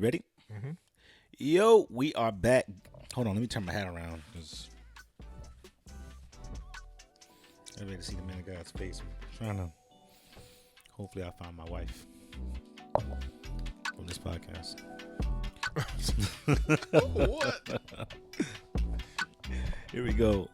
Ready? Mhm. Yo, we are back. Hold on, let me turn my hat around. Everybody can see the man of God's face. I'm trying to. Hopefully, I find my wife from this podcast. What? Here we go.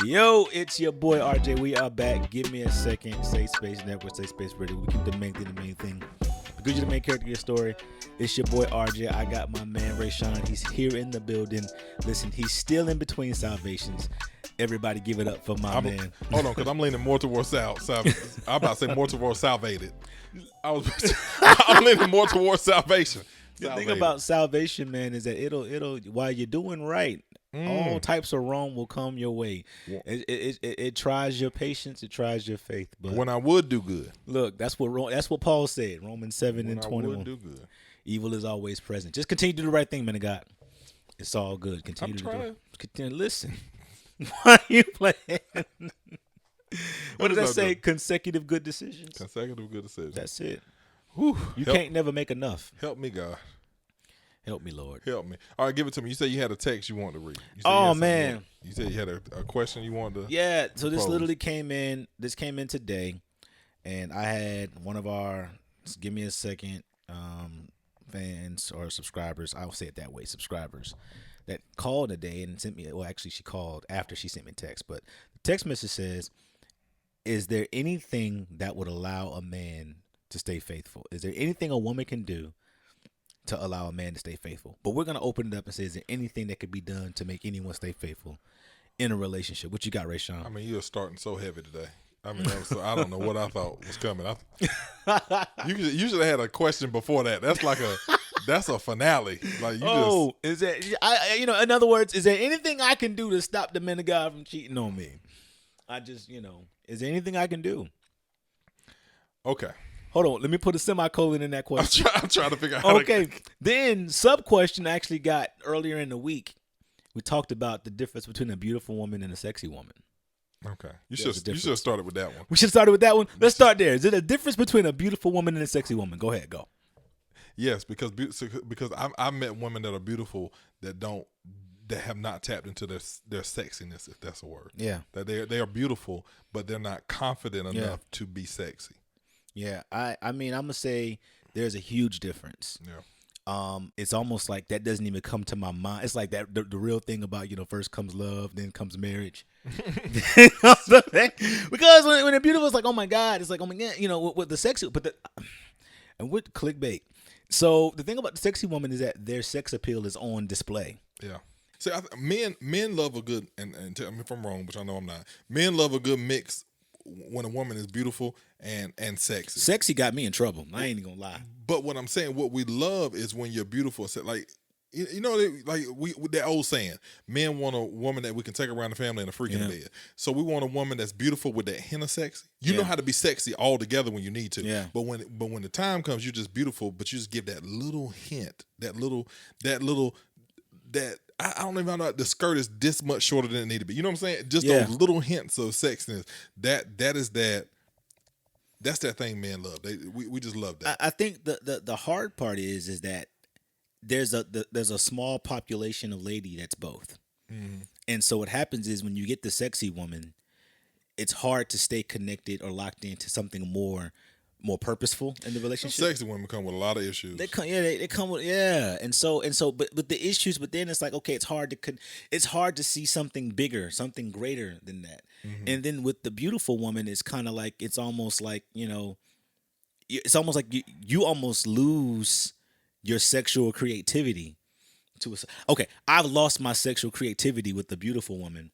Yo, it's your boy RJ. We are back. Give me a second. Safe Space Network, Safe Space Radio. We keep the main thing the main thing. Because you're the main character of your story. It's your boy RJ. I got my man Ray Sean. He's here in the building. Listen, he's still in between salvations. Everybody give it up for my man. Hold on, because I'm leaning more towards I'm about to say more towards salvated. I'm leaning more towards salvation. The thing about salvation, man, is that it'll while you're doing right, all types of wrong will come your way. It tries your patience, it tries your faith. But when I would do good, look, that's what Paul said, Romans 7:21. I would do good. Evil is always present. Just continue to do the right thing, man of God. It's all good. Continue I'm to trying. continue. Listen, why are you playing? What did I is that say? do? Consecutive good decisions. Consecutive good decisions. That's it. Whew. You Help- can't never make enough. Help me, God. Help me, Lord. Help me. All right, give it to me. You said you had a text you wanted to read. You said Oh, you had something man. You said you had a question you wanted to. Yeah, so this Pose. literally came in. This came in today, and I had one of our give me a second fans or subscribers. I'll say it that way, subscribers that called today and sent me. Well, actually, she called after she sent me a text, but the text message says, "Is there anything that would allow a man to stay faithful? Is there anything a woman can do to allow a man to stay faithful?" But we're gonna open it up and say, "Is there anything that could be done to make anyone stay faithful in a relationship?" What you got, Ray Sean? I mean, you're starting so heavy today. I mean, I don't know what I thought was coming. You should have had a question before that. That's a finale. Like you Is there? In other words, is there anything I can do to stop the men of God from cheating on me? Is there anything I can do? okay. Hold on, let me put a semicolon in that question. I'm trying to figure out. How Okay, then sub question actually got earlier in the week. We talked about the difference between a beautiful woman and a sexy woman. Okay. You There's a should have difference. started with that one. We should start with that one. Let's start there. Is it a difference between a beautiful woman and a sexy woman? Go ahead, go. Yes, because I met women that are beautiful that have not tapped into their sexiness, if that's a word. Yeah. That they are beautiful, but they're not confident enough to be sexy. Yeah, I mean, I'm gonna say there's a huge difference. Yeah. It's almost like that doesn't even come to my mind. It's like that the real thing about first comes love, then comes marriage. Because when they're beautiful, it's like, oh my God, it's like, oh my God, with the sexy, and with clickbait. So the thing about the sexy woman is that their sex appeal is on display. Yeah. See, men love a good, and tell me if I'm wrong, which I know I'm not. Men love a good mix when a woman is beautiful and sexy. Sexy got me in trouble. I ain't even gonna lie. But what I'm saying, what we love is when you're beautiful. Like, that old saying, men want a woman that we can take around the family in a freaking bed. So we want a woman that's beautiful with that hint of sexy. You know how to be sexy all together when you need to. Yeah. But when the time comes, you're just beautiful, but you just give that little hint, that I don't even know, the skirt is this much shorter than it need to be. You know what I'm saying? Just those little hints of sexiness. That's that thing men love. We just love that. I think the hard part is that there's a small population of lady that's both. Mm-hmm. And so what happens is when you get the sexy woman, it's hard to stay connected or locked into something more purposeful in the relationship. Sexy women come with a lot of issues. They come with and so but the issues, but then it's like, okay, it's hard to see something bigger, something greater than that. Mm-hmm. And then with the beautiful woman, it's kind of like, it's almost like, it's almost like you almost lose your sexual creativity okay, I've lost my sexual creativity with the beautiful woman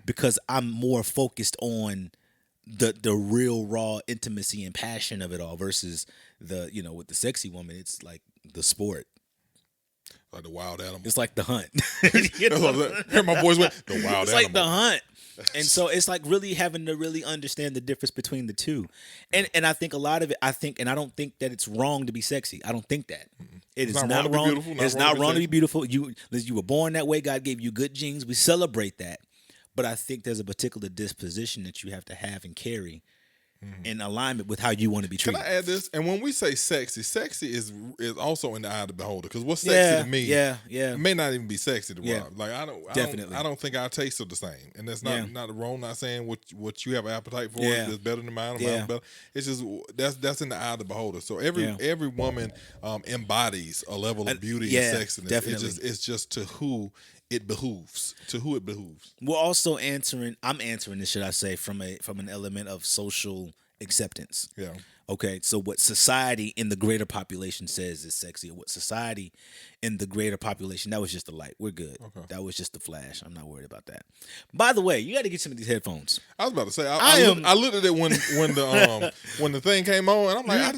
because I'm more focused on the real raw intimacy and passion of it all versus with the sexy woman, it's like the sport. Like the wild animal. It's like The Hunt. You know what I'm saying? Hear my voice went, the wild It's animal. like The Hunt. And so it's like really having to really understand the difference between the two. And I think a lot of it, and I don't think that it's wrong to be sexy. I don't think that. It is not not wrong to be wrong. beautiful, not It's wrong to not be wrong to be sexy. beautiful. You were born that way. God gave you good genes. We celebrate that. But I think there's a particular disposition that you have to have and carry in alignment with how you want to be Can treated. I add this? And when we say sexy is also in the eye of the beholder. Because what's sexy Yeah, to me yeah. it may not even be sexy to Yeah. Rob. Like Definitely. I don't think our tastes are the same. And that's Yeah. not wrong. Not saying what you have an appetite for Yeah. is better than mine or Yeah. mine's better. It's just that's in the eye of the beholder. So every woman embodies a level of beauty yeah, and sexiness. definitely. It's just to who it behooves. To who it behooves. We're also I'm answering this, should I say, from an element of social acceptance. Yeah. Okay, so what society in the greater population says is sexy, or what society in the greater population, that was just the light. We're good. Okay. That was just the flash. I'm not worried about that. By the way, you got to get some of these headphones. I was about to say I I looked at it when the thing came on, and I'm like,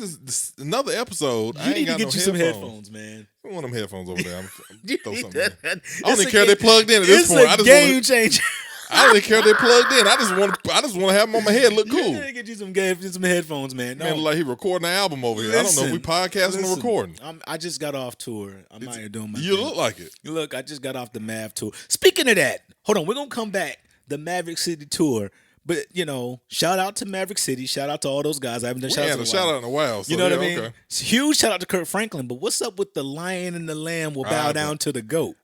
another episode. You I ain't need to got get no you some headphones. headphones, man. One of them headphones over there. You Throw need something in. that. I don't even care if they plugged in at this point. It's a game changer. I don't even care if they plugged in. I just want to have them on my head. Look cool. You gotta get you some headphones, man. Man, look like he recording an album over here. I don't know if we podcasting or recording. I just got off tour. I'm out here doing my You thing. look like it. Look, I just got off the Mav tour. Speaking of that, hold on, we're gonna come back. The Maverick City tour. But shout out to Maverick City. Shout out to all those guys. I haven't done We shout had out a shout out in a while. So You know what I yeah, mean? Okay. Huge shout out to Kurt Franklin. But what's up with the lion and the lamb will bow down to the goat?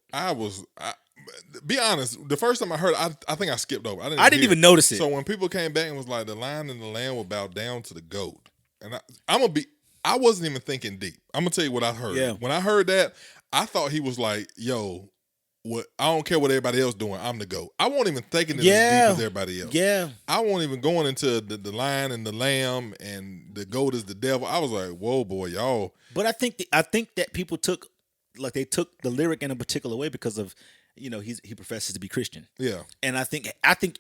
Be honest, the first time I heard it, I think I skipped over. I didn't even notice it. So when people came back and was like, the lion and the lamb will bow down to the goat. And I wasn't even thinking deep. I'm going to tell you what I heard. Yeah. When I heard that, I thought he was like, yo, what? I don't care what everybody else doing. I'm the GOAT. I won't even thinking it as deep as everybody else. Yeah. I won't even going into the lion and the lamb and the GOAT is the devil. I was like, whoa, boy, y'all. But I think that people took the lyric in a particular way because of he professes to be Christian. Yeah. And I think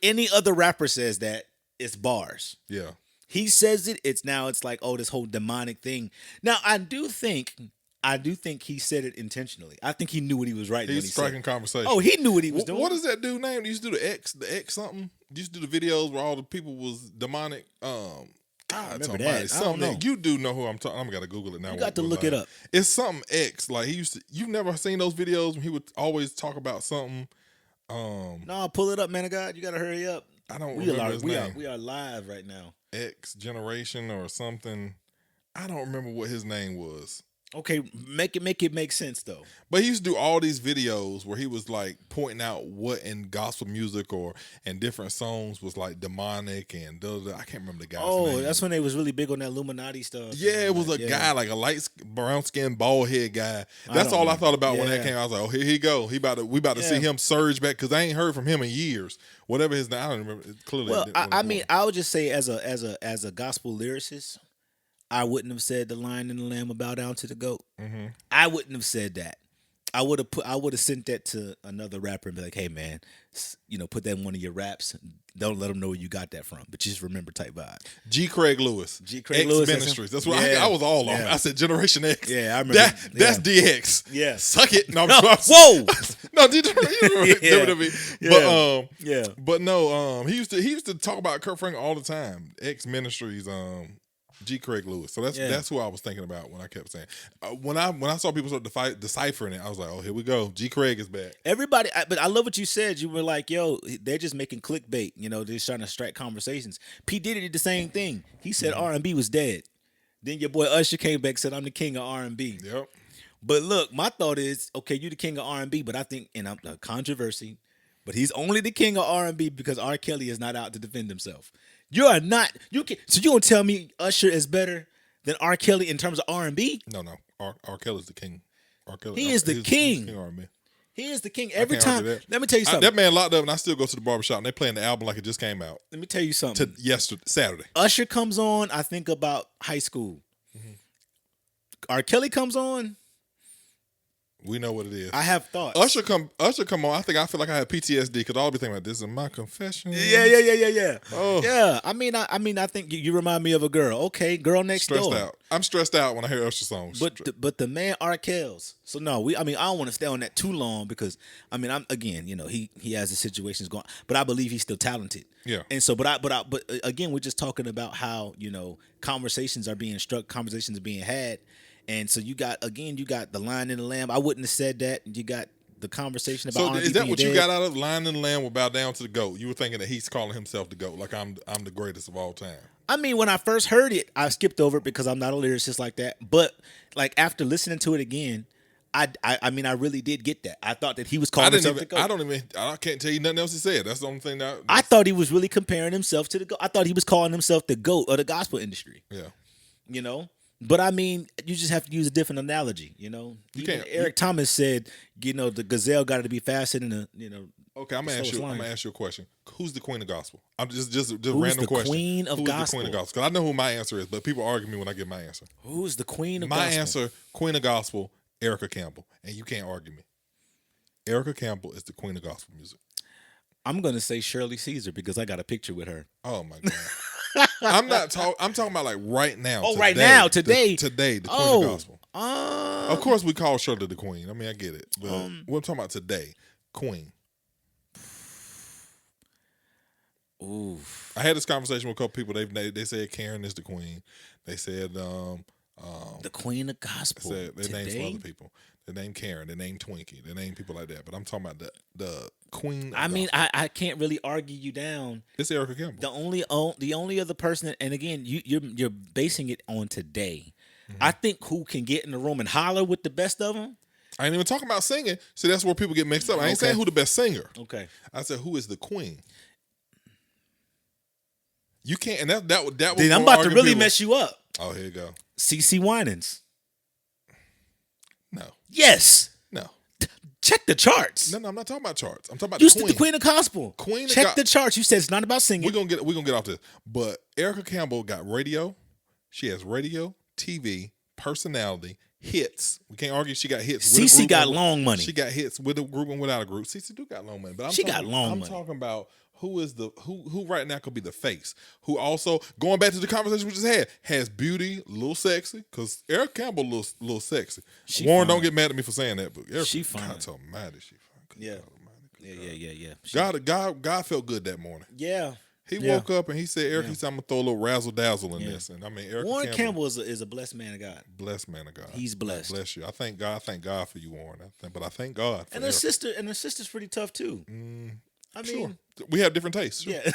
any other rapper says that, it's bars. Yeah. He says it, it's like, oh, this whole demonic thing. Now I do think he said it intentionally. I think he knew what he was writing. He's striking conversation. Oh, he knew what he was doing. What is that dude name? He used to do the X something. He used to do the videos where all the people was demonic. I remember that. I don't know. You do know who I'm talking. I'm gonna Google it now. You got to look it up. It's something X. Like he used to. You've never seen those videos when he would always talk about something. No, pull it up, man of God. You gotta hurry up. I don't remember his name. We are live right now. X Generation or something. I don't remember what his name was. Okay, make it make sense though. But he used to do all these videos where he was like pointing out what in gospel music and different songs was like demonic and I can't remember the guy's name. Oh, that's when they was really big on that Illuminati stuff. Yeah, it was a guy like a light brown skinned bald head guy. That's all I thought about when that came. I was like, oh, here he go. We about to see him surge back because I ain't heard from him in years. Whatever his name, I don't remember. Clearly, well, I mean, I would just say as a gospel lyricist, I wouldn't have said the lion and the lamb will bow down to the goat. Mm-hmm. I wouldn't have said that. I would have sent that to another rapper and be like, hey man, put that in one of your raps. Don't let them know where you got that from, but just remember type vibe. G. Craig Lewis. X Ministries. That's what I was all on. I said Generation X. Yeah, I remember. That's DX. Yeah. Suck it. No, whoa. No, WWE. Yeah. But no, he used to talk about Kurt Franklin all the time. X Ministries, G. Craig Lewis. So that's who I was thinking about when I kept saying. When I saw people start deciphering it, I was like, oh, here we go. G. Craig is back. Everybody, but I love what you said. You were like, yo, they're just making clickbait. They're just trying to strike conversations. P. Diddy did the same thing. He said R&B was dead. Then your boy Usher came back and said, I'm the king of R&B. Yep. But look, my thought is, okay, you the king of R&B, but I think, and I'm a controversy, but he's only the king of R&B because R. Kelly is not out to defend himself. You are not. So you gonna tell me Usher is better than R. Kelly in terms of R&B? No. R. Kelly's the king. R. Kelly. He is the king. He's king R&B. He is the king. Every time. Let me tell you something. That man locked up, and I still go to the barbershop, and they playing the album like it just came out. Let me tell you something. Saturday. Usher comes on, I think about high school. Mm-hmm. R. Kelly comes on. We know what it is. I have thoughts. Usher come on. I feel like I have PTSD because I'll be thinking about this is my confession. Yeah. Oh. Yeah. I mean, I think you remind me of a girl. Okay, girl next Stressed door. out. I'm stressed out when I hear Usher songs. But the man R. Kells. So no, I don't want to stay on that too long because I'm again, he has the situations going, but I believe he's still talented. Yeah. And so, but again, we're just talking about how conversations are being struck, conversations are being had. And so you got the Lion and the Lamb. I wouldn't have said that. You got the conversation about. So R&B is that being what you dead. got out of Lion and the Lamb will bow down to the GOAT? You were thinking that he's calling himself the GOAT, like I'm the greatest of all time. I mean, when I first heard it, I skipped over it because I'm not a lyricist like that. But like after listening to it again, I mean, I really did get that. I thought that he was calling himself the GOAT. I can't tell you nothing else he said. That's the only thing that I thought he was really comparing himself to the GOAT. I thought he was calling himself the GOAT of the gospel industry. Yeah. But I mean, you just have to use a different analogy, Even Eric Thomas said, the gazelle got to be faster than Okay, I'm gonna ask you a question. Who's the queen of gospel? I'm just Who's random the question. queen of Who's gospel? the queen of gospel? Because I know who my answer is, but people argue me when I give my answer. Who's the queen of my gospel? answer, queen of gospel, Erica Campbell, and you can't argue me. Erica Campbell is the queen of gospel music. I'm gonna say Shirley Caesar because I got a picture with her. Oh my god. I'm talking about like right now. Oh, today, right now, today. The queen of gospel. Of Of course, we call Shirley the queen. I mean, I get it, but what I'm talking about today, queen. Ooh. I had this conversation with a couple people. They said Karen is the queen. They said the queen of gospel. They named some today? other people. They named Karen. They named Twinkie. They named people like that. But I'm talking about the queen. I mean, I can't really argue you down. It's Erica Campbell. The only other person, and again, you're basing it on today. Mm-hmm. I think who can get in the room and holler with the best of them. I ain't even talking about singing. See, that's where people get mixed up. I ain't saying who the best singer. Okay. I said who is the queen. You can't, and that was. Then I'm about to really mess you up. Oh, here you go. CeCe Winans. No. Yes. No. Check the charts. No, I'm not talking about charts. I'm talking about You the queen. said the queen of gospel. Check the charts. You said it's not about singing. We're gonna get off this. But Erica Campbell got radio. She has radio, TV, personality, hits. We can't argue she got hits. CeCe got long money. She got hits with a group and without a group. CeCe do got long money. But I'm talking about who is who right now could be the face. Who also, going back to the conversation we just had, has beauty, a little sexy. Because Erica Campbell a little sexy. Warren, don't get mad at me for saying that, but Erica, she fine. God almighty, she fine. Yeah. God felt good that morning. Yeah. He woke up and he said, Eric, he said, I'm going to throw a little razzle dazzle in this. And I mean, Erica Warren Campbell is a blessed man of God. Blessed man of God. He's blessed. God bless you. I thank God for you, Warren. But I thank God for her sister's pretty tough too. I mean, sure. We have different tastes. Sure. Yeah.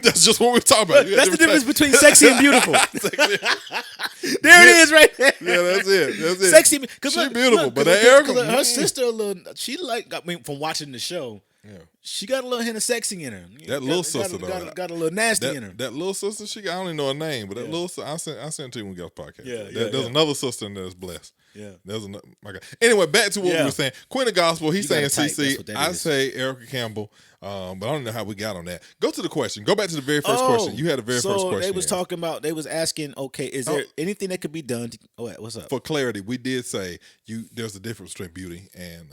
That's just what we're talking about. That's the difference between sexy and beautiful. There it is, right there. Yeah, that's it. Sexy, because she's beautiful, but Erica, her sister, from watching the show. Yeah. She got a little hint of sexy in her. That little sister got a little nasty in her. That little sister, I don't even know her name, but that little sister, I sent it to you when we got a podcast. There's another sister in there that's blessed. Yeah. There's another. My God. Anyway, back to what we were saying. Queen of Gospel. He's saying CeCe. I say Erica Campbell. But I don't know how we got on that. Go to the question. Go back to the very first question. You had a very first question. They was talking about. They was asking. Okay, is there anything that could be done? What's up? For clarity, we did say there's a difference between beauty and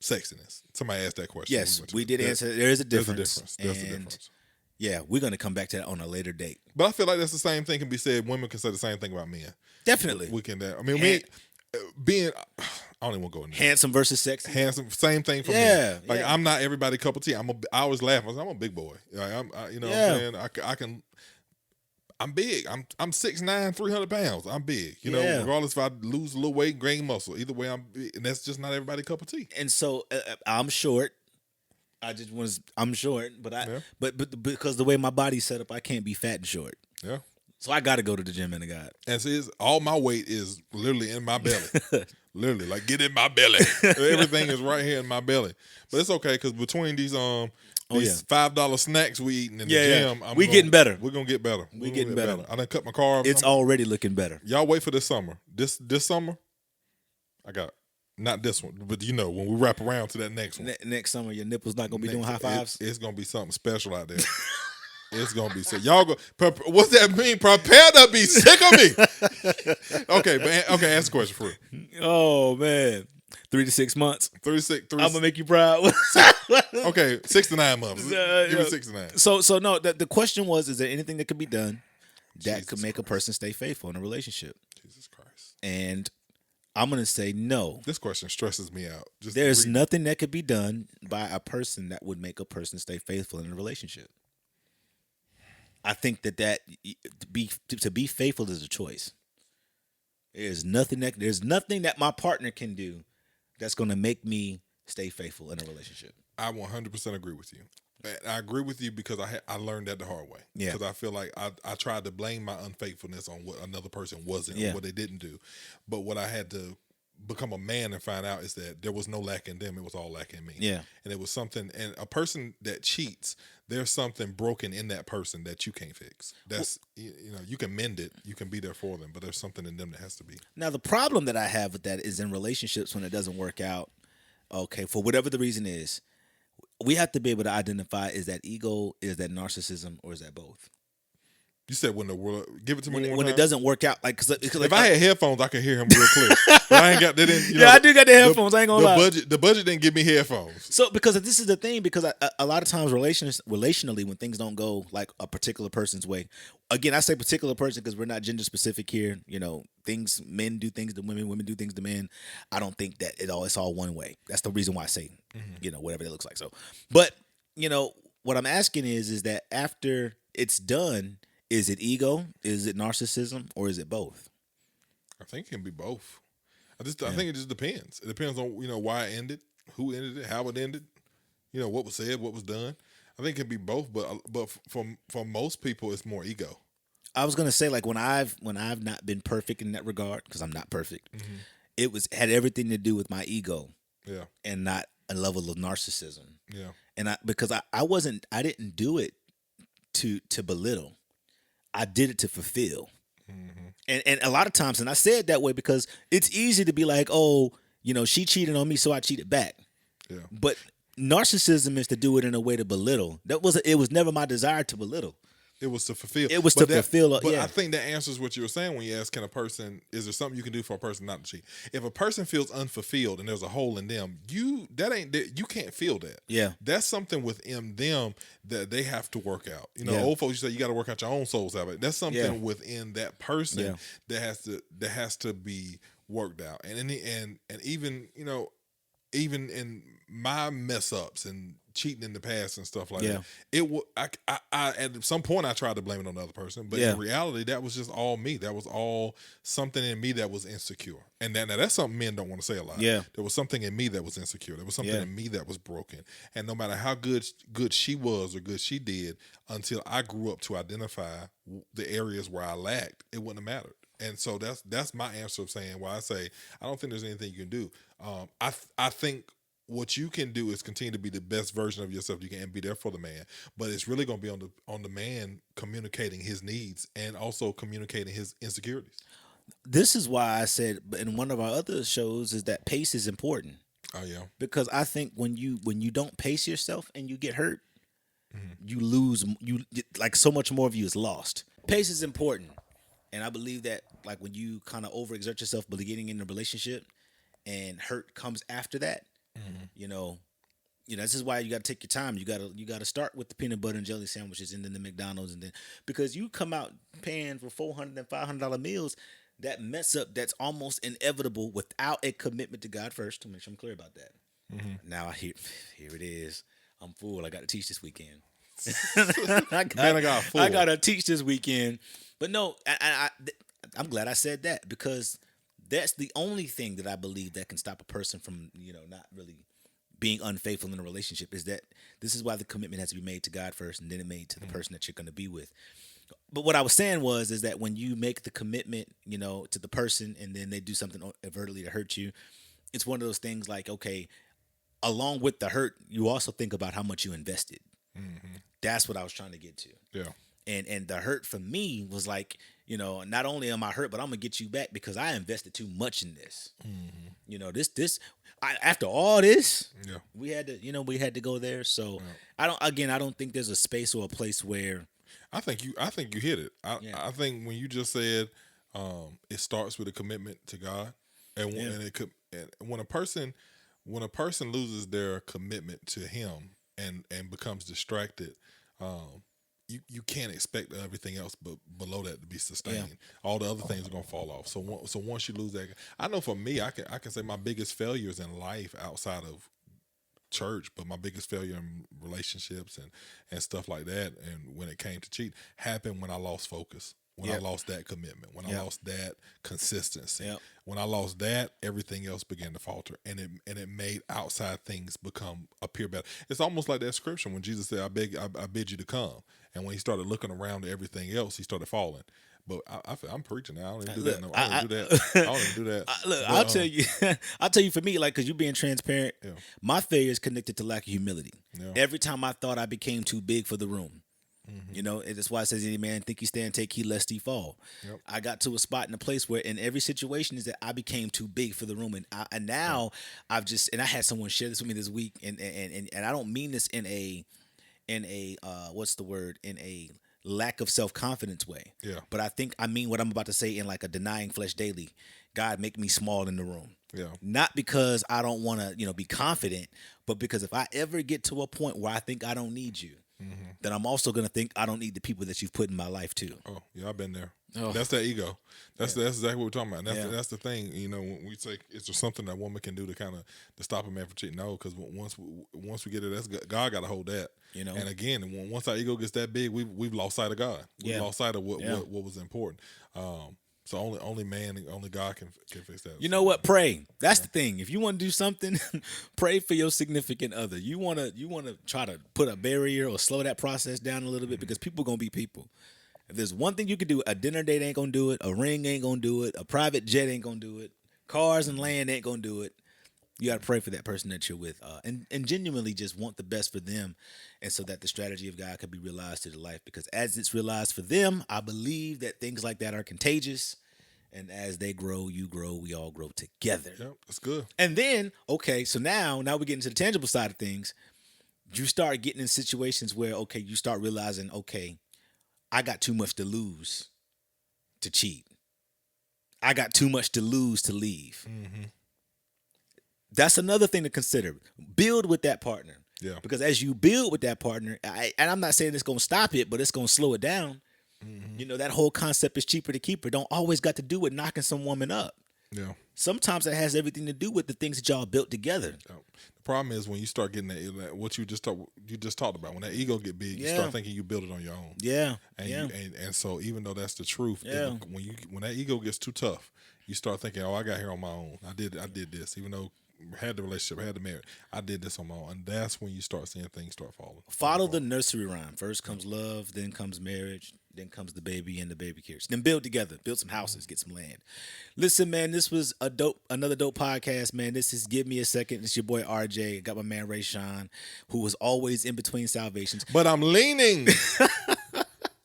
sexiness. Somebody asked that question. Yes, we did answer. There is a difference. There's a difference. Yeah, we're going to come back to that on a later date. But I feel like that's the same thing can be said. Women can say the same thing about men. Definitely. We can. I mean, being. I don't even want to go in there. Handsome versus sexy. Handsome, same thing for me. Like I'm not everybody's cup of tea. I always laugh. I'm a big boy. Like, what I'm saying? I can. I'm big. I'm 6'9", 300 pounds. I'm big. Regardless if I lose a little weight, gain muscle. Either way, I'm big. And that's just not everybody's cup of tea. And so I'm short. I'm short, but because the way my body's set up, I can't be fat and short. Yeah. So I got to go to the gym, man of God. And so all my weight is literally in my belly. Literally, like get in my belly. Everything is right here in my belly. But it's okay because between these $5 snacks we eating in the gym, getting better. We're gonna get better. We getting better. I done cut my carbs. It's already looking better. Y'all wait for this summer. This summer, I got not this one, but when we wrap around to that next one. Next summer, your nipples not gonna be doing high fives. It's gonna be something special out there. It's gonna be sick. Y'all go. What's that mean? Prepare to be sick of me. Okay, ask the question for real. Oh man, 3 to 6 months. 36. I'm gonna make you proud. Okay, 6 to 9 months. Give it 6 to 9. So no. The question was: is there anything that could be done that Jesus could make a Christ. person stay faithful in a relationship? Jesus Christ. And I'm gonna say no. This question stresses me out. Just There's read- nothing that could be done by a person that would make a person stay faithful in a relationship. I think that to be faithful is a choice. There's nothing that my partner can do that's going to make me stay faithful in a relationship. I 100% agree with you. And I agree with you because I learned that the hard way. Yeah. Because I feel like I tried to blame my unfaithfulness on what another person wasn't Yeah. or what they didn't do. But what I had to become a man and find out is that there was no lack in them. It was all lack in me. Yeah. And it was something, and a person that cheats, there's something broken in that person that you can't fix. That's, you can mend it. You can be there for them, but there's something in them that has to be. Now, the problem that I have with that is in relationships when it doesn't work out, okay, for whatever the reason is, we have to be able to identify, is that ego, is that narcissism, or is that both? You said when the world, give it to me When, one more when it time. doesn't work out, like, If I had headphones, I could hear him real clear. But I ain't got. They didn't. I do got the headphones. I ain't gonna lie. The budget didn't give me headphones. So, because this is the thing, because a lot of times relationally, when things don't go like a particular person's way, again, I say particular person because we're not gender specific here. Men do things to women, women do things to men. I don't think that it's all one way. That's the reason why I say, whatever it looks like. So, but what I'm asking is that after it's done, is it ego? Is it narcissism? Or is it both? I think it can be both. I think it just depends. It depends on why it ended, who ended it, how it ended, what was said, what was done. I think it can be both, but for most people, it's more ego. I was gonna say, like, when I've not been perfect in that regard, because I'm not perfect, it had everything to do with my ego, Yeah, and not a level of narcissism. yeah, And I didn't do it to belittle. I did it to fulfill. And a lot of times, and I say it that way because it's easy to be like, oh, she cheated on me, so I cheated back. yeah. But narcissism is to do it in a way to belittle. It was never my desire to belittle. It was to fulfill. It was to fulfill. But Yeah. I think that answers what you were saying when you ask, is there something you can do for a person not to cheat? If a person feels unfulfilled and there's a hole in them, you can't feel that. Yeah. That's something within them that they have to work out. Yeah. Old folks, you say you got to work out your own soul salvation. That's something Yeah. within that person Yeah. that has to be worked out. And even even in my mess ups and cheating in the past and stuff like Yeah. that, I at some point I tried to blame it on the other person, but Yeah. in reality that was just all me. That was all something in me that was insecure. And now that's something men don't want to say a lot. Yeah. There was something in me that was insecure. There was something Yeah. in me that was broken. And no matter how good she was or good she did, until I grew up to identify the areas where I lacked, it wouldn't have mattered. And so that's my answer of saying why I say I don't think there's anything you can do. I think what you can do is continue to be the best version of yourself you can and be there for the man. But it's really going to be on the man communicating his needs and also communicating his insecurities. This is why I said in one of our other shows is that pace is important. Oh yeah, Because I think when you don't pace yourself and you get hurt, you lose. Like so much more of you is lost. Pace is important, and I believe that like when you kind of overexert yourself beginning in a relationship, and hurt comes after that. This is why you got to take your time. You got to start with the peanut butter and jelly sandwiches, and then the McDonald's, and then because you come out paying for $400 and $500 meals, that mess up that's almost inevitable without a commitment to God first. To make sure I'm clear about that. Now here it is. I'm full. I got to teach this weekend. I got to teach this weekend. But no, I'm glad I said that because that's the only thing that I believe that can stop a person from not really being unfaithful in a relationship is that this is why the commitment has to be made to God first and then it made to the person that you're going to be with. But what I was saying is that when you make the commitment, to the person and then they do something overtly to hurt you, it's one of those things like, okay, along with the hurt, you also think about how much you invested. That's what I was trying to get to. yeah. And the hurt for me was like, not only am I hurt, but I'm gonna get you back because I invested too much in this. After all this, Yeah. we had to go there. So I don't think there's a space or a place where I think you hit it. I think when you just said it starts with a commitment to God, and when a person when a person loses their commitment to him and becomes distracted, you can't expect everything else but below that to be sustained. Yeah. All the other things are gonna fall off. So once you lose that, I know for me, I can say my biggest failures in life outside of church, but my biggest failure in relationships and stuff like that, and when it came to cheat, happened when I lost focus. When I Yep. lost that commitment, when I Yep. lost that consistency, Yep. when I lost that, everything else began to falter, and it made outside things appear better. It's almost like that scripture when Jesus said, I bid you to come," and when he started looking around at everything else, he started falling. But I'm preaching now. I don't even do Look, that. No, I don't do that. I don't even do that. Look, But, I'll tell you. I'll tell you. For me, like, because you being transparent, Yeah. my failure is connected to lack of humility. Yeah. Every time I thought I became too big for the room, you know, and that's why it says, "Any man think he stand, take heed lest he fall." Yep. I got to a spot in a place where, in every situation, is that I became too big for the room, and now I've just, and I had someone share this with me this week, and I don't mean this in a what's the word, in a lack of self-confidence way. Yeah. But I mean what I'm about to say in like a denying flesh daily. God, make me small in the room. Yeah. Not because I don't want to, be confident, but because if I ever get to a point where I think I don't need you, then I'm also going to think I don't need the people that you've put in my life too. Oh, yeah, I've been there. Oh. That's that ego. That's exactly what we're talking about. And Yeah. that's the thing. When we say, is there something that woman can do to stop a man from cheating? No, because once we get it, that's God got to hold that. And again, once our ego gets that big, we've lost sight of God. We've lost sight of what was important. So only God can fix that. You know what? Pray. That's the thing. If you want to do something, pray for your significant other. You want to try to put a barrier or slow that process down a little bit, because people going to be people. If there's one thing you can do, a dinner date ain't going to do it, a ring ain't going to do it, a private jet ain't going to do it, cars and land ain't going to do it. You got to pray for that person that you're with, and genuinely just want the best for them, and so that the strategy of God can be realized to the life. Because as it's realized for them, I believe that things like that are contagious, and as they grow, you grow, we all grow together. Yep, that's good. And then, okay, so now we get into the tangible side of things. You start getting in situations where, okay, you start realizing, okay, I got too much to lose to cheat. I got too much to lose to leave. Mm-hmm. That's another thing to consider. Build with that partner. Yeah. Because as you build with that partner, and I'm not saying it's going to stop it, but it's going to slow it down. Mm-hmm. That whole concept is cheaper to keep her. Don't always got to do with knocking some woman up. Yeah. Sometimes it has everything to do with the things that y'all built together. The problem is when you start getting that what you just talked about. When that ego get big, you Yeah. start thinking you build it on your own. Yeah. And so even though that's the truth, Yeah. when that ego gets too tough, you start thinking, oh, I got here on my own. I did this, even though I had the relationship, I had the marriage. I did this on my own, and that's when you start seeing things start falling. Follow the nursery rhyme. First comes love, then comes marriage, then comes the baby and the baby carriage. Then build together. Build some houses, get some land. Listen, man, this was another dope podcast, man. This is Give Me a Second. It's your boy RJ. Got my man Ray Sean, who was always in between salvations. But I'm leaning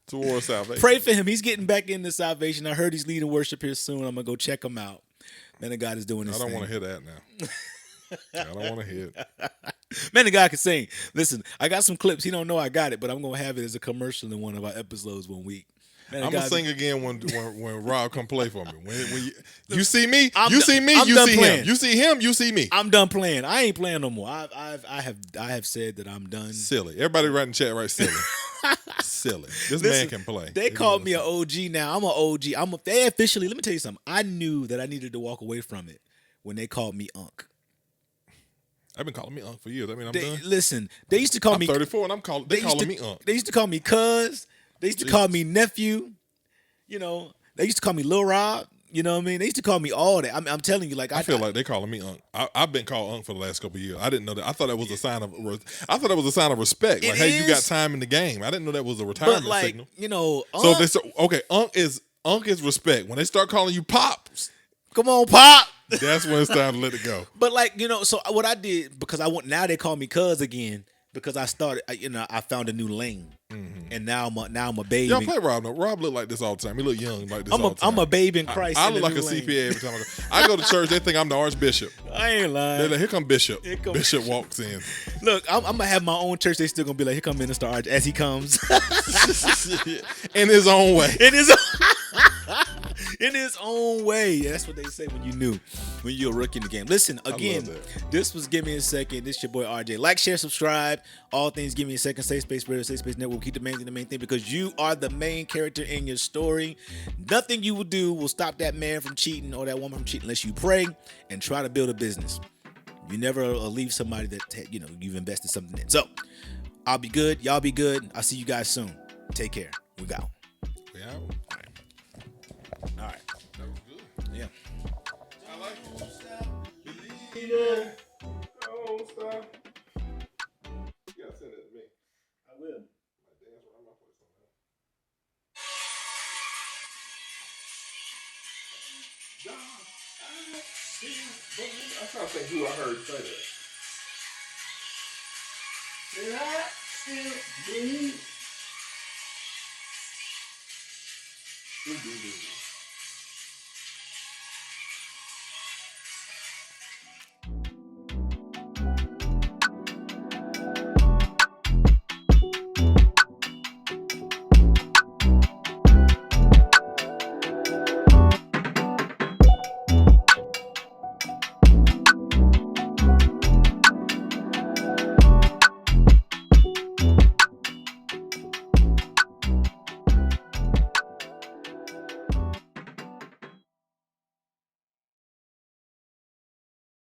towards salvation. Pray for him. He's getting back into salvation. I heard he's leading worship here soon. I'm gonna go check him out. Man, the God is doing his I thing. don't want to hear that now. I don't want to hear it. Man, the guy can sing. Listen, I got some clips. He don't know I got it, but I'm gonna have it as a commercial in one of our episodes one week. Man, I'm gonna sing again when Rob come play for me. When you see me, I'm you done- see me, I'm you done see playing. him. You see him, you see me. I'm done playing. I ain't playing no more. I have said that I'm done. Silly. Everybody right in the chat, right? Silly. Silly. This man Listen, can play. They called me an OG now. I'm an OG. They officially, let me tell you something. I knew that I needed to walk away from it when they called me Unc. I've been calling me Unc for years. I mean, I'm done. Listen, they used to call I'm me 34 and they calling me Unc. They used to call me Cuz. They used to call me Nephew. They used to call me Lil Rob. You know what I mean? They used to call me all that. I'm telling you, like I feel like they calling me Unc. I've been called Unc for the last couple of years. I didn't know that. I thought that was a sign of. I thought that was a sign of respect. Like, It hey, you got is. time in the game. I didn't know that was a but retirement like signal. so So if they start, okay, Unc is respect. When they start calling you Pops, come on, Pop. that's when it's time to let it go. But so what I did, because now they call me Cuz again, because I started, I found a new lane, and now I'm a baby. Y'all play Rob. No, Rob look like this all the time. He look young like this all the time. I'm a babe in Christ. I in look the like a new lane. CPA every time I go. I go to church. They think I'm the Archbishop. I ain't They're lying. like, here come Bishop. Here come- Bishop walks in. Look, I'm gonna have my own church. They still gonna be like, here come Minister Arch as he comes. In his own way. It is. in his own way. That's what they say when you're a rookie in the game. Listen, again, this was Give Me a Second. This your boy RJ. Like, share, subscribe. All things Give Me a Second. Safe Space Radio, Safe Space Network. Keep the main thing the main thing because you are the main character in your story. Nothing you will do will stop that man from cheating or that woman from cheating unless you pray and try to build a business. You never leave somebody that you've invested something in. So, I'll be good. Y'all be good. I'll see you guys soon. Take care. We go. We out. All right. That was good. Yeah. I like it. Believe it. Don't stop. You gotta send that to me. I will. My dance around my place on that. I'm trying to think who I heard say that. Did I still believe? Who do this?